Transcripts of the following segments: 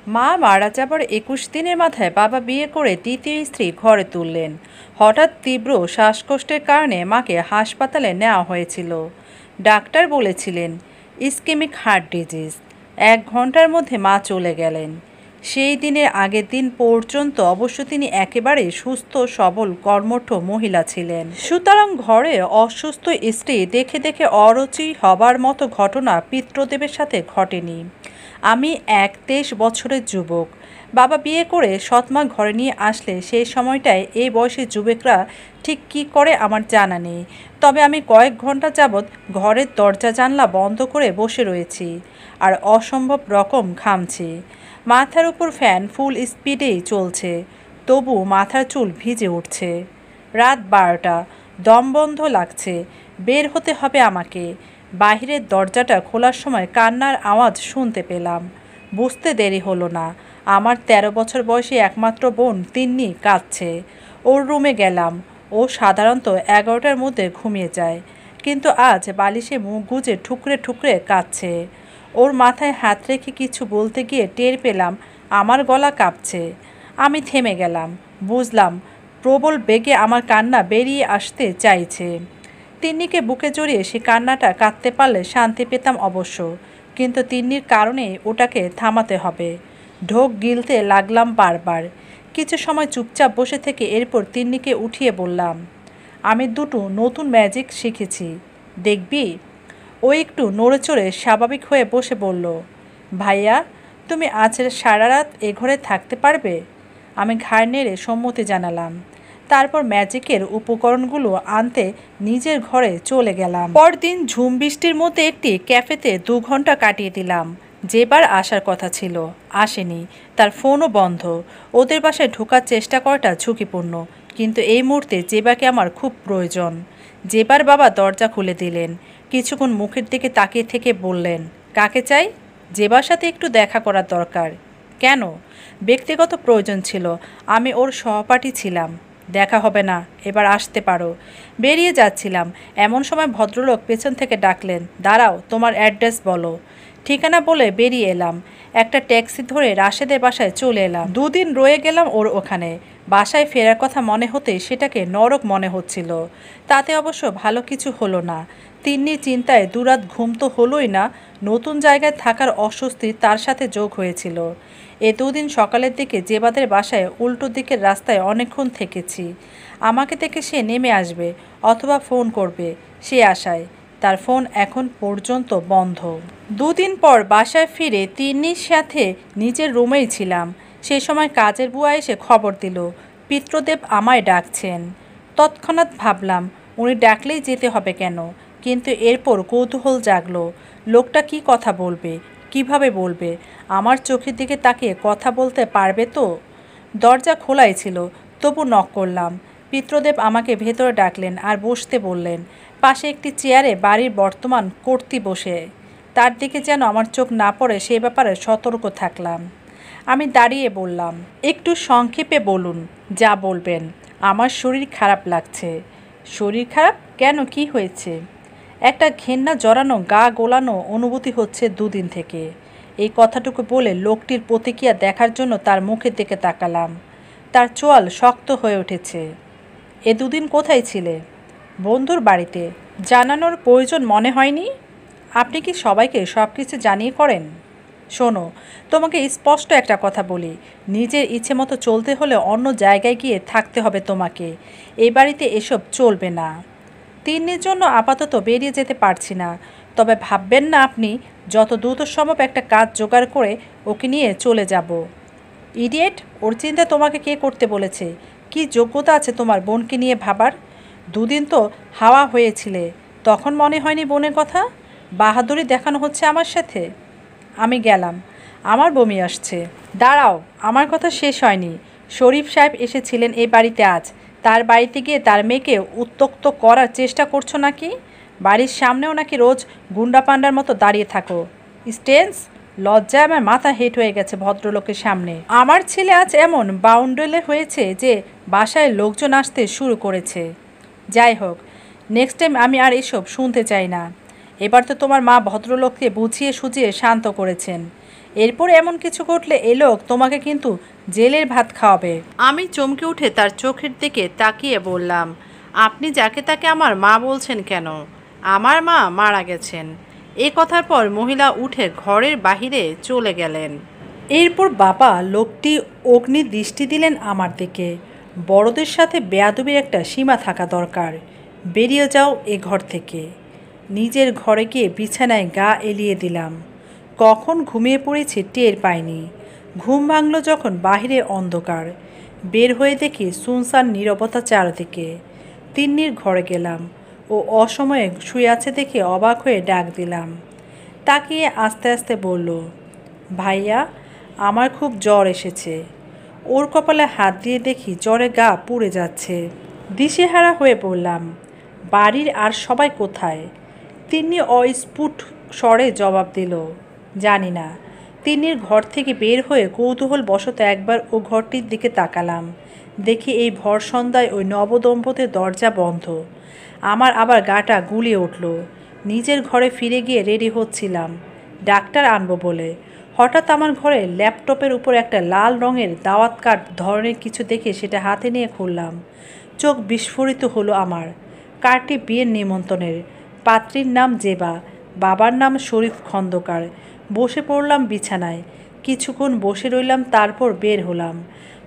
মা মারা যাবার ২১ দিনের মাথায় বাবা বিয়ে করে দ্বিতীয় স্ত্রী ঘরে তুললেন। হঠাৎ তীব্র শ্বাসকষ্টের কারণে মাকে হাসপাতালে নেওয়া হয়েছিল। ডাক্তার বলেছিলেন ইসকেমিক হার্ট ডিজিজ। ১ ঘন্টার মধ্যে মা চলে গেলেন। সেই দিনের আগের দিন পর্যন্ত অবশ্য তিনি একেবারে সুস্থ সবল কর্মঠ মহিলা ছিলেন। সুতরাং ঘরে অসুস্থ স্ত্রী দেখে দেখে অরুচি হবার মতো ঘটনা পিতৃদেবের সাথে ঘটেনি। আমি ২৩ বছরের যুবক। বাবা বিয়ে করে সৎমা ঘরে নিয়ে আসলে সেই সময়টায় এই বয়সী যুবকরা ঠিক কী করে আমার জানা নেই। তবে আমি কয়েক ঘন্টা যাবৎ ঘরের দরজা জানলা বন্ধ করে বসে রয়েছি আর অসম্ভব রকম ঘামছি। মাথার উপর ফ্যান ফুল স্পিডেই চলছে, তবু মাথার চুল ভিজে উঠছে। রাত ১২টা, দম বন্ধ লাগছে, বের হতে হবে আমাকে। বাহিরের দরজাটা খোলার সময় কান্নার আওয়াজ শুনতে পেলাম। বুঝতে দেরি হলো না, আমার ১৩ বছর বয়সী একমাত্র বোন তিন্নি কাঁদছে। ওর রুমে গেলাম। ও সাধারণত ১১টার মধ্যে ঘুমিয়ে যায়, কিন্তু আজ বালিশে মুখ গুজে ঠুকরে ঠুকরে কাঁদছে। ওর মাথায় হাত রেখে কিছু বলতে গিয়ে টের পেলাম আমার গলা কাঁপছে। আমি থেমে গেলাম। বুঝলাম প্রবল বেগে আমার কান্না বেরিয়ে আসতে চাইছে। তিন্নিকে বুকে জড়িয়ে সে কান্নাটা কাঁদতে পারলে শান্তি পেতাম অবশ্য, কিন্তু তিন্নির কারণে ওটাকে থামাতে হবে। ঢোক গিলতে লাগলাম বারবার। কিছু সময় চুপচাপ বসে থেকে এরপর তিন্নিকে উঠিয়ে বললাম, আমি দুটো নতুন ম্যাজিক শিখেছি, দেখবি? ও একটু নড়েচড়ে স্বাভাবিক হয়ে বসে বলল, ভাইয়া, তুমি আজ সারা রাত এ ঘরে থাকতে পারবে? আমি ঘাড় নেড়ে সম্মতি জানালাম। তারপর ম্যাজিকের উপকরণগুলো আনতে নিজের ঘরে চলে গেলাম। পরদিন ঝুম বৃষ্টির মধ্যে একটি ক্যাফেতে ২ ঘন্টা কাটিয়ে দিলাম। যেবার আসার কথা ছিল আসেনি, তার ফোনও বন্ধ। ওদের বাসায় ঢোকার চেষ্টা করাটা ঝুঁকিপূর্ণ, কিন্তু এই মুহূর্তে জেবাকে আমার খুব প্রয়োজন। জেবার বাবা দরজা খুলে দিলেন। কিছুক্ষণ মুখের দিকে তাকিয়ে থেকে বললেন, কাকে চাই? জেবার সাথে একটু দেখা করার দরকার। কেন? ব্যক্তিগত প্রয়োজন ছিল, আমি ওর সহপাঠী ছিলাম। দেখা হবে না, এবার আসতে পারো। বেরিয়ে যাচ্ছিলাম, এমন সময় ভদ্রলোক পেছন থেকে ডাকলেন, দাঁড়াও, তোমার অ্যাড্রেস বলো। ঠিকানা বলে বেরিয়ে এলাম। একটা ট্যাক্সি ধরে রাশেদের বাসায় চলে এলাম। ২ দিন রয়ে গেলাম ওর ওখানে। বাসায় ফেরার কথা মনে হতেই সেটাকে নরক মনে হচ্ছিল। তাতে অবশ্য ভালো কিছু হলো না। তিন্নির চিন্তায় দুরাত ঘুম তো হলোই না, নতুন জায়গায় থাকার অস্বস্তি তার সাথে যোগ হয়েছিল। এ ২ দিন সকালের দিকে জেবাদের বাসায় উল্টো দিকের রাস্তায় অনেকক্ষণ থেকেছি। আমাকে দেখে সে নেমে আসবে অথবা ফোন করবে, সে আশায়। তার ফোন এখন পর্যন্ত বন্ধ। ২ দিন পর বাসায় ফিরে তিন্নির সাথে নিজের রুমেই ছিলাম। সেই সময় কাজের বুয়া এসে খবর দিল, পিতৃদেব আমায় ডাকছেন। তৎক্ষণাৎ ভাবলাম উনি ডাকলেই যেতে হবে কেন, কিন্তু এরপর কৌতূহল জাগলো, লোকটা কি কথা বলবে, কিভাবে বলবে? আমার চোখের দিকে তাকিয়ে কথা বলতে পারবে তো? দরজা খোলাই ছিল, তবু নক করলাম। পিতৃদেব আমাকে ভেতরে ডাকলেন আর বসতে বললেন। পাশে একটি চেয়ারে বাড়ির বর্তমান কর্ত্রী বসে। তার দিকে যেন আমার চোখ না পড়ে সে ব্যাপারে সতর্ক থাকলাম। আমি দাঁড়িয়ে বললাম, একটু সংক্ষেপে বলুন, যা বলবেন। আমার শরীর খারাপ লাগছে। শরীর খারাপ কেন, কি হয়েছে? একটা ঘেন্না জড়ানো গা গোলানো অনুভূতি হচ্ছে ২ দিন থেকে। এই কথাটুকু বলে লোকটির প্রতিক্রিয়া দেখার জন্য তার মুখের দিকে তাকালাম। তার চোয়াল শক্ত হয়ে উঠেছে। এ ২ দিন কোথায় ছিলে? বন্ধুর বাড়িতে। জানানোর প্রয়োজন মনে হয়নি? আপনি কি সবাইকে সব কিছু জানিয়ে করেন? শোনো, তোমাকে স্পষ্ট একটা কথা বলি, নিজের ইচ্ছে মতো চলতে হলে অন্য জায়গায় গিয়ে থাকতে হবে তোমাকে। এই বাড়িতে এসব চলবে না। তিন্নির জন্য আপাতত বেরিয়ে যেতে পারছি না, তবে ভাববেন না আপনি, যত দ্রুত সম্ভব একটা কাজ জোগাড় করে ওকে নিয়ে চলে যাব। ইডিয়েট, ওর চিন্তা তোমাকে কে করতে বলেছে? কি যোগ্যতা আছে তোমার বোনকে নিয়ে ভাবার? ২ দিন তো হাওয়া হয়েছিলে, তখন মনে হয়নি বোনের কথা? বাহাদুরি দেখানো হচ্ছে আমার সাথে। আমি গেলাম। আমার বমি আসছে। দাঁড়াও, আমার কথা শেষ হয়নি। শরীফ সাহেব এসেছিলেন এই বাড়িতে আজ। তার বাড়িতে গিয়ে তার মেয়েকে উত্ত্যক্ত করার চেষ্টা করছো নাকি? বাড়ির সামনেও নাকি রোজ গুন্ডা পান্ডার মতো দাঁড়িয়ে থাকো। স্টেন্স, লজ্জায় আমার মাথা হেঁট হয়ে গেছে ভদ্রলোকের সামনে। আমার ছেলে আজ এমন বাউন্ডেলে হয়েছে যে বাসায় লোকজন আসতে শুরু করেছে। যাই হোক, নেক্সট টাইম আমি আর এসব শুনতে চাই না। এবার তো তোমার মা ভদ্রলোককে বুঝিয়ে সুঝিয়ে শান্ত করেছেন। এরপর এমন কিছু ঘটলে এই লোক তোমাকে কিন্তু জেলের ভাত খাওয়াবে। আমি চমকে উঠে তার চোখের দিকে তাকিয়ে বললাম, আপনি যাকে তাকে আমার মা বলছেন কেন? আমার মা মারা গেছেন। এ কথার পর মহিলা উঠে ঘরের বাহিরে চলে গেলেন। এরপর বাবা লোকটি অগ্নি দৃষ্টি দিলেন আমার দিকে। বড়দের সাথে বেয়াদবির একটা সীমা থাকা দরকার। বেরিয়ে যাও এ ঘর থেকে। নিজের ঘরে গিয়ে বিছানায় গা এলিয়ে দিলাম। কখন ঘুমিয়ে পড়েছি টের পাইনি। ঘুম ভাঙল যখন বাহিরে অন্ধকার। বের হয়ে দেখি সুনসান নীরবতা চারদিকে। তিন্নির ঘরে গেলাম। ও অসময়ে শুয়ে আছে দেখে অবাক হয়ে ডাক দিলাম। তাকিয়ে আস্তে আস্তে বলল, ভাইয়া, আমার খুব জ্বর এসেছে। ওর কপালে হাত দিয়ে দেখি জ্বরে গা পুড়ে যাচ্ছে। দিশেহারা হয়ে বললাম, বাড়ির আর সবাই কোথায়? তিন্নি অস্ফুট স্বরে জবাব দিল, জানি না। তিন্নির ঘর থেকে বের হয়ে কৌতূহল বশত একবার ও ঘরটির দিকে তাকালাম। দেখি এই ভর সন্ধ্যায় ওই নবদম্পতির দরজা বন্ধ। আমার আবার গাটা গুলিয়ে উঠল। নিজের ঘরে ফিরে গিয়ে রেডি হচ্ছিলাম ডাক্তার আনবো বলে। হঠাৎ আমার ঘরে ল্যাপটপের উপর একটা লাল রঙের দাওয়াত কার্ড ধরনের কিছু দেখে সেটা হাতে নিয়ে খুললাম। চোখ বিস্ফোরিত হলো আমার। কার্ডটি বিয়ের নিমন্ত্রণের। পাত্রীর নাম জেবা, বাবার নাম শরীফ খন্দকার। বসে পড়লাম বিছানায়। কিছুক্ষণ বসে রইলাম, তারপর বের হলাম।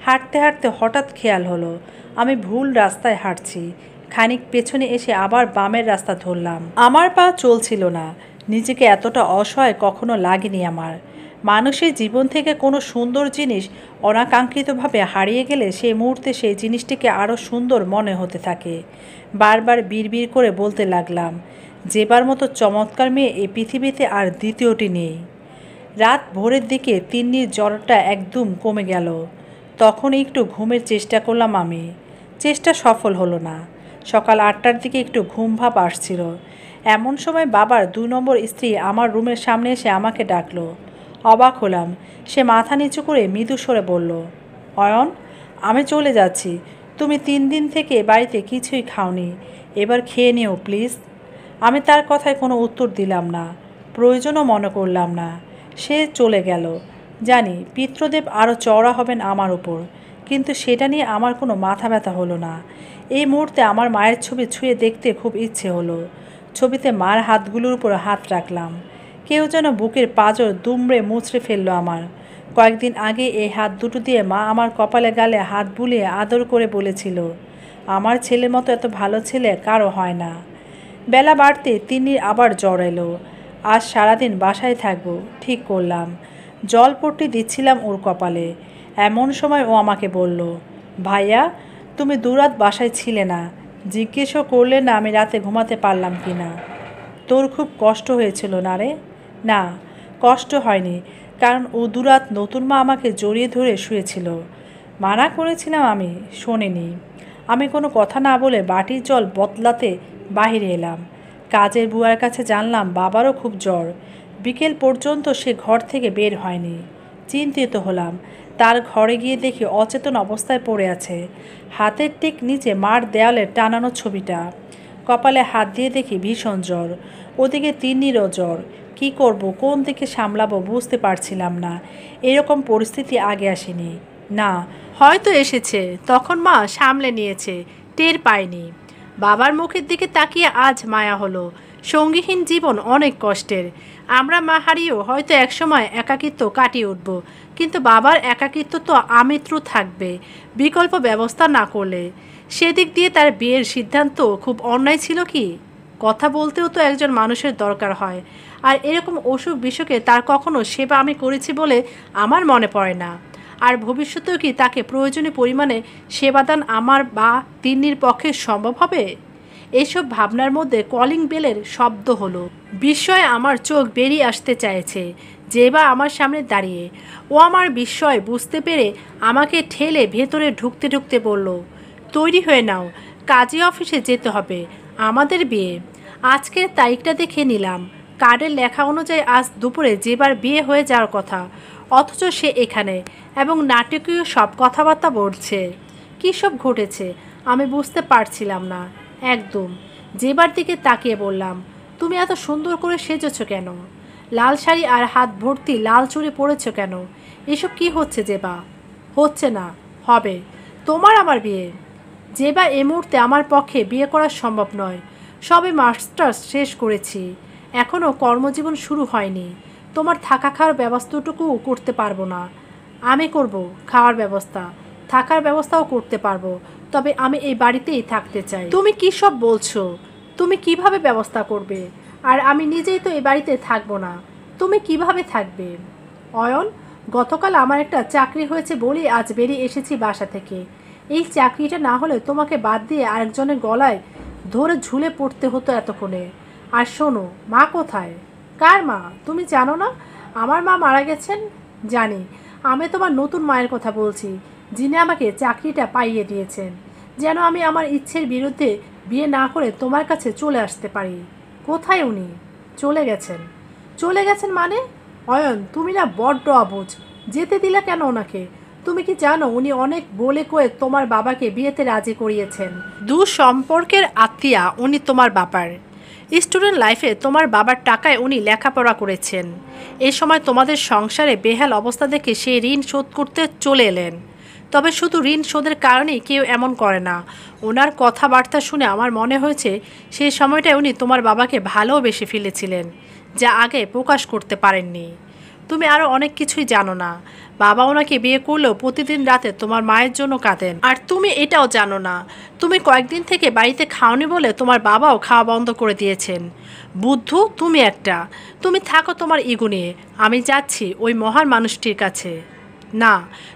হাঁটতে হাঁটতে হঠাৎ খেয়াল হলো আমি ভুল রাস্তায় হাঁটছি। খানিক পেছনে এসে আবার বামের রাস্তা ধরলাম। আমার পা চলছিল না। নিজেকে এতটা অসহায় কখনো লাগেনি আমার। মানুষের জীবন থেকে কোনো সুন্দর জিনিস অনাকাঙ্ক্ষিতভাবে হারিয়ে গেলে সেই মুহূর্তে সেই জিনিসটিকে আরও সুন্দর মনে হতে থাকে। বারবার বিড়বিড় করে বলতে লাগলাম, যেবার মতো চমৎকার মেয়ে এই পৃথিবীতে আর দ্বিতীয়টি নেই। রাত ভোরের দিকে তিন্নির জ্বরটা একদম কমে গেল। তখন একটু ঘুমের চেষ্টা করলাম আমি। চেষ্টা সফল হলো না। সকাল 8টার দিকে একটু ঘুম ভাব আসছিল। এমন সময় বাবার 2 নম্বর স্ত্রী আমার রুমের সামনে এসে আমাকে ডাকলো। অবাক হলাম। সে মাথা নিচু করে মৃদু স্বরে বলল, অয়ন, আমি চলে যাচ্ছি। তুমি 3 দিন থেকে বাড়িতে কিছুই খাওনি, এবার খেয়ে নিও প্লিজ। আমি তার কথায় কোনো উত্তর দিলাম না, প্রয়োজনও মনে করলাম না। সে চলে গেল। জানি পিতৃদেব আরও চওড়া হবেন আমার উপর, কিন্তু সেটা নিয়ে আমার কোনো মাথা ব্যথা হলো না। এই মুহূর্তে আমার মায়ের ছবি ছুঁয়ে দেখতে খুব ইচ্ছে হলো। ছবিতে মার হাতগুলোর উপর হাত রাখলাম। কেউ যেন বুকের পাঁজর দুমড়ে মুচড়ে ফেললো আমার। কয়েকদিন আগে এই হাত দুটো দিয়ে মা আমার কপালে গালে হাত বুলিয়ে আদর করে বলেছিল, আমার ছেলের মতো এত ভালো ছেলে কারো হয় না। বেলা বাড়তে তিন্নির আবার জ্বর এলো। আজ সারাদিন বাসায় থাকবো ঠিক করলাম। জলপট্টি দিচ্ছিলাম ওর কপালে। এমন সময় ও আমাকে বলল, ভাইয়া, তুমি 2 রাত বাসায় ছিলে না, জিজ্ঞেসও করলে না আমি রাতে ঘুমাতে পারলাম কি না। তোর খুব কষ্ট হয়েছিল না রে? না, কষ্ট হয়নি, কারণ ও 2 রাত নতুন মা আমাকে জড়িয়ে ধরে শুয়েছিল। মানা করেছিলাম, আমি শোনেনি। আমি কোনো কথা না বলে বাটির জল বদলাতে বাহিরে এলাম। কাজের বুয়ার কাছে জানলাম বাবারও খুব জ্বর। বিকেল পর্যন্ত সে ঘর থেকে বের হয়নি। চিন্তিত হলাম। তার ঘরে গিয়ে দেখি অচেতন অবস্থায় পড়ে আছে। হাতের ঠিক নিচে মার দেয়ালে টানানো ছবিটা। কপালে হাত দিয়ে দেখি ভীষণ জ্বর। ওদিকে তিন্নিরও জ্বর। কী করব, কোন দিকে সামলাবো বুঝতে পারছিলাম না। এরকম পরিস্থিতি আগে আসেনি। না, হয়তো এসেছে, তখন মা সামলে নিয়েছে, টের পায়নি। বাবার মুখের দিকে তাকিয়ে আজ মায়া হলো। সঙ্গীহীন জীবন অনেক কষ্টের। আমরা মা হারিয়েও হয়তো একসময় একাকিত্ব কাটিয়ে উঠব, কিন্তু বাবার একাকিত্ব তো আমৃত্যু থাকবে বিকল্প ব্যবস্থা না করলে। সেদিক দিয়ে তার বিয়ের সিদ্ধান্ত খুব অন্যায় ছিল কি? কথা বলতেও তো একজন মানুষের দরকার হয়। আর এরকম অসুখ বিসুখে তার কখনো সেবা আমি করেছি বলে আমার মনে পড়ে না। আর ভবিষ্যতেও কি তাকে প্রয়োজনীয় পরিমাণে সেবাদান আমার বা তিন্নির পক্ষে সম্ভব হবে? এইসব ভাবনার মধ্যে কলিং বেলের শব্দ হলো। বিস্ময়ে আমার চোখ বেরিয়ে আসতে চাইছে। জেবা আমার সামনে দাঁড়িয়ে। ও আমার বিস্ময় বুঝতে পেরে আমাকে ঠেলে ভেতরে ঢুকতে ঢুকতে বলল, তৈরি হয়ে নাও, কাজী অফিসে যেতে হবে, আমাদের বিয়ে। আজকের তারিখটা দেখে নিলাম। কার্ডের লেখা অনুযায়ী আজ দুপুরে জেবার বিয়ে হয়ে যাওয়ার কথা, অথচ সে এখানে এবং নাটকীয় সব কথাবার্তা বলছে। কী সব ঘটেছে আমি বুঝতে পারছিলাম না একদম। জেবার দিকে তাকিয়ে বললাম, তুমি এত সুন্দর করে সেজেছ কেন? লাল শাড়ি আর হাত ভর্তি লাল চুড়ি পরেছ কেন? এসব কি হচ্ছে জেবা? হচ্ছে না, হবে। তোমার আমার বিয়ে। জেবা এই মুহূর্তে আমার পক্ষে বিয়ে করা সম্ভব নয়। সবে মাস্টার্স শেষ করেছি, এখনও কর্মজীবন শুরু হয়নি। তোমার থাকা খাওয়ার ব্যবস্থাটুকুও করতে পারবো না। আমি করব খাওয়ার ব্যবস্থা, থাকার ব্যবস্থাও করতে পারবো, তবে আমি এই বাড়িতেই থাকতে চাই। তুমি কি সব বলছো? তুমি কিভাবে ব্যবস্থা করবে? আর আমি নিজেই তো এই বাড়িতে থাকবো না, তুমি কিভাবে থাকবে? অয়ন, গতকাল আমার একটা চাকরি হয়েছে বলেই আজ বেরিয়ে এসেছি বাসা থেকে। এই চাকরিটা না হলে তোমাকে বাদ দিয়ে আরেকজনের গলায় ধরে ঝুলে পড়তে হতো এতক্ষণে। আর শোনো, মা কোথায়? কার মা? তুমি জানো না আমার মা মারা গেছেন? জানি। আমি তোমার নতুন মায়ের কথা বলছি, যিনি আমাকে চাকরিটা পাইয়ে দিয়েছেন, যেন আমি আমার ইচ্ছের বিরুদ্ধে বিয়ে না করে তোমার কাছে চলে আসতে পারি। কোথায় উনি? চলে গেছেন। চলে গেছেন মানে? অয়ন, তুমি না বড্ড অবুঝ। যেতে দিলা কেন ওনাকে? তুমি কি জানো উনি অনেক বলে কয়ে তোমার বাবাকে বিয়েতে রাজি করিয়েছেন? দু সম্পর্কের আত্মীয়া উনি তোমার বাবার। স্টুডেন্ট লাইফে তোমার বাবার টাকায় উনি লেখাপড়া করেছেন। এই সময় তোমাদের সংসারে বেহাল অবস্থা দেখে সেই ঋণ শোধ করতে চলে এলেন। তবে শুধু ঋণ শোধের কারণেই কেউ এমন করে না। ওনার কথাবার্তা শুনে আমার মনে হয়েছে সেই সময়টায় উনি তোমার বাবাকে ভালোবেসে ফেলেছিলেন, যা আগে প্রকাশ করতে পারেননি। তুমি আরও অনেক কিছুই জানো না। বাবা ওনাকে বিয়ে করলেও প্রতিদিন রাতে তোমার মায়ের জন্য কাঁদেন। আর তুমি এটাও জানো না, তুমি কয়েকদিন থেকে বাড়িতে খাওনি বলে তোমার বাবাও খাওয়া বন্ধ করে দিয়েছেন। বুদ্ধু তুমি একটা। তুমি থাকো তোমার ইগো নিয়ে। আমি যাচ্ছি ওই মহান মানুষটির কাছে। না,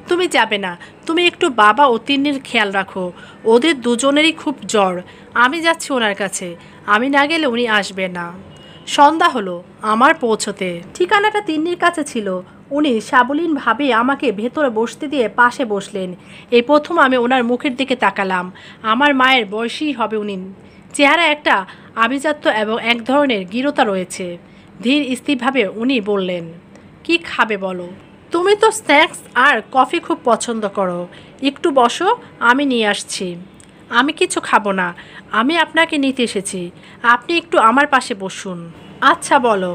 তুমি যাবে না। তুমি একটু বাবা ও তিন্নির খেয়াল রাখো, ওদের দুজনেরই খুব জ্বর। আমি যাচ্ছি ওনার কাছে। আমি না গেলে উনি আসবে না। সন্ধ্যা হলো আমার পৌঁছতে। ঠিকানাটা তিন্নির কাছে ছিল। উনি সাবলীনভাবে আমাকে ভেতরে বসতে দিয়ে পাশে বসলেন। এই প্রথম আমি ওনার মুখের দিকে তাকালাম। আমার মায়ের বয়সী হবে উনি। চেহারা একটা আভিজাত্য এবং এক ধরনের গিরতা রয়েছে। ধীর স্থিরভাবে উনি বললেন, কি খাবে বলো? তুমি তো স্ন্যাক্স আর কফি খুব পছন্দ করো। একটু বসো, আমি নিয়ে আসছি। আমি কিছু খাবো না, আমি আপনাকে নিতে এসেছি। আপনি একটু আমার পাশে বসুন। আচ্ছা বলো।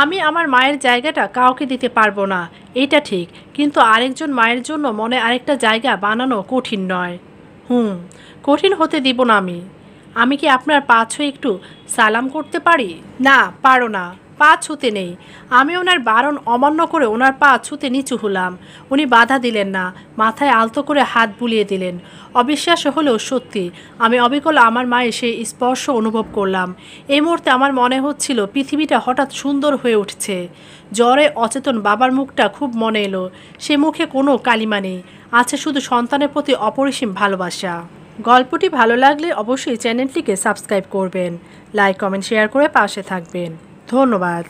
আমি আমার মায়ের জায়গাটা কাউকে দিতে পারবো না, এটা ঠিক, কিন্তু আরেকজন মায়ের জন্য মনে আরেকটা জায়গা বানানো কঠিন নয়। কঠিন হতে দিব না আমি। আমি কি আপনার পা ছুঁয়ে একটু সালাম করতে পারি? না, পারো না। পা ছুঁতে নেই। আমি ওনার বারণ অমান্য করে ওনার পা ছুঁতে নিচু হলাম। উনি বাধা দিলেন না, মাথায় আলতো করে হাত বুলিয়ে দিলেন। অবিশ্বাস হলেও সত্যি, আমি অবিকল আমার মায়ের সেই স্পর্শ অনুভব করলাম। এই মুহূর্তে আমার মনে হচ্ছিল পৃথিবীটা হঠাৎ সুন্দর হয়ে উঠছে। জ্বরে অচেতন বাবার মুখটা খুব মনে এলো। সে মুখে কোনো কালিমা নেই, আছে শুধু সন্তানের প্রতি অপরিসীম ভালোবাসা। গল্পটি ভালো লাগলে অবশ্যই চ্যানেলটিকে সাবস্ক্রাইব করবেন, লাইক কমেন্ট শেয়ার করে পাশে থাকবেন। ধন্যবাদ।